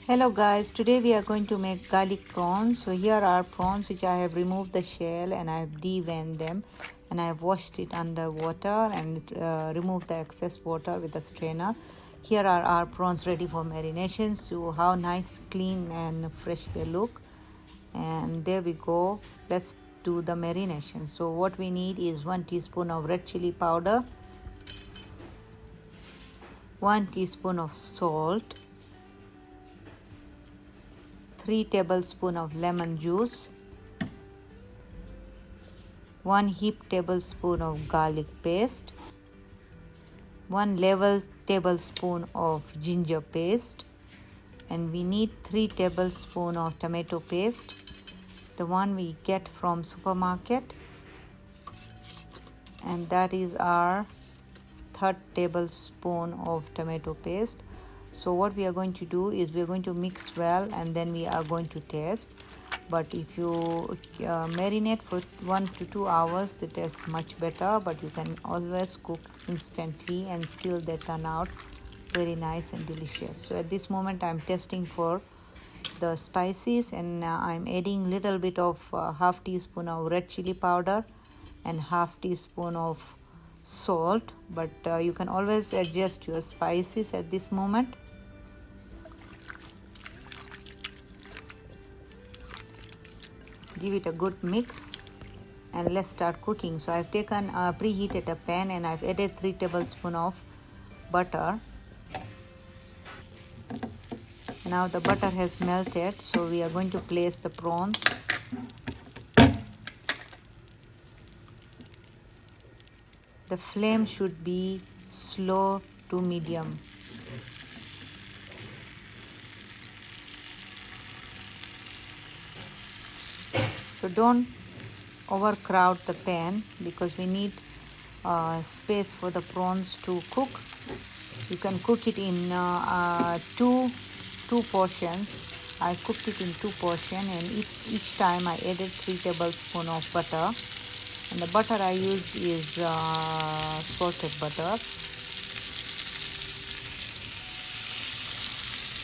Hello guys, today we are going to make garlic prawns. So here are prawns which I have removed the shell and I have deveined them, and I have washed it under water and removed the excess water with a strainer. Here are our prawns ready for marination. So how nice, clean and fresh they look. And there we go. Let's do the marination. So what we need is 1 teaspoon of red chili powder, 1 teaspoon of salt, 3 tablespoons of lemon juice, 1 heaped tablespoon of garlic paste, 1 level tablespoon of ginger paste, and we need 3 tablespoons of tomato paste, the one we get from supermarket, and that is our 3rd tablespoon of tomato paste. So what we are going to do is we are going to mix well and then we are going to taste. But if you marinate for 1 to 2 hours, they taste much better, but you can always cook instantly and still they turn out very nice and delicious. So at this moment I'm testing for the spices, and I'm adding little bit of half teaspoon of red chili powder and half teaspoon of salt, but you can always adjust your spices at this moment. Give it a good mix and let's start cooking. So I've taken preheated a pan and I've added 3 tablespoons of butter. Now the butter has melted, so we are going to place the prawns. The flame should be slow to medium. So don't overcrowd the pan because we need space for the prawns to cook. You can cook it in two portions. I cooked it in 2 portions, and each time I added 3 tablespoons of butter. And the butter I used is salted butter.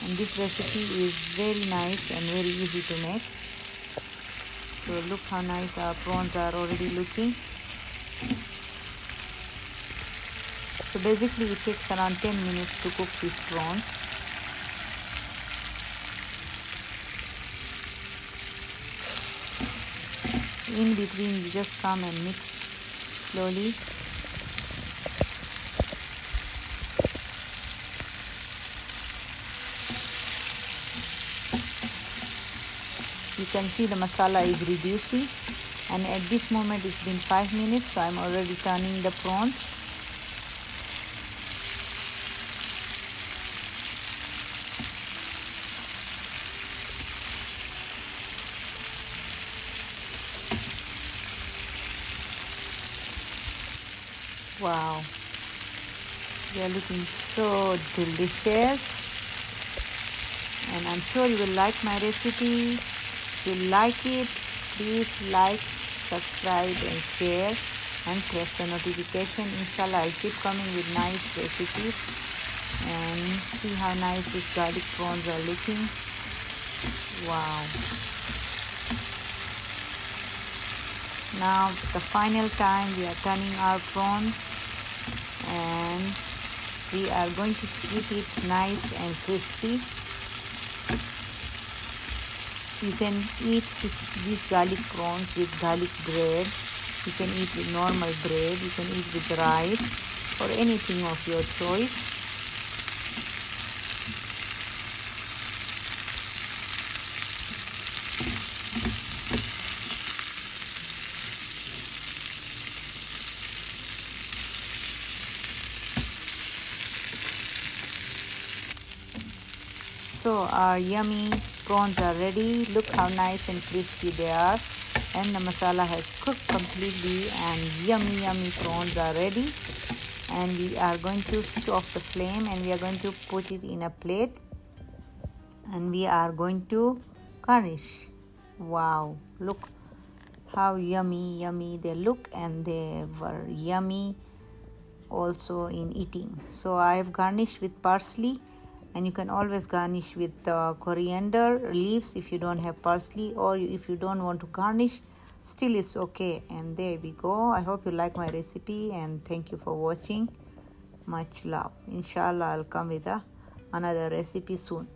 And this recipe is very nice and very easy to make. So look how nice our prawns are already looking. So basically it takes around 10 minutes to cook these prawns. In between you just come and mix slowly. You can see the masala is reducing, and at this moment it's been 5 minutes, so I'm already turning the prawns. Wow, they are looking so delicious, and I'm sure you will like my recipe. If you like it, please like, subscribe and share and press the notification. Inshallah, I'll keep coming with nice recipes. And see how nice these garlic prawns are looking. Wow. Now the final time we are turning our prawns, and we are going to keep it nice and crispy. You can eat these garlic prawns with garlic bread. You can eat with normal bread. You can eat with rice or anything of your choice. So our yummy prawns are ready. Look how nice and crispy they are, and the masala has cooked completely, and yummy prawns are ready. And we are going to switch off the flame and we are going to put it in a plate, and we are going to garnish. Wow, look how yummy they look, and they were yummy also in eating. So I have garnished with parsley, And you can always garnish with coriander leaves if you don't have parsley, or if you don't want to garnish, still it's okay. And there we go. I hope you like my recipe, and thank you for watching. Much love. Inshallah, I'll come with another recipe soon.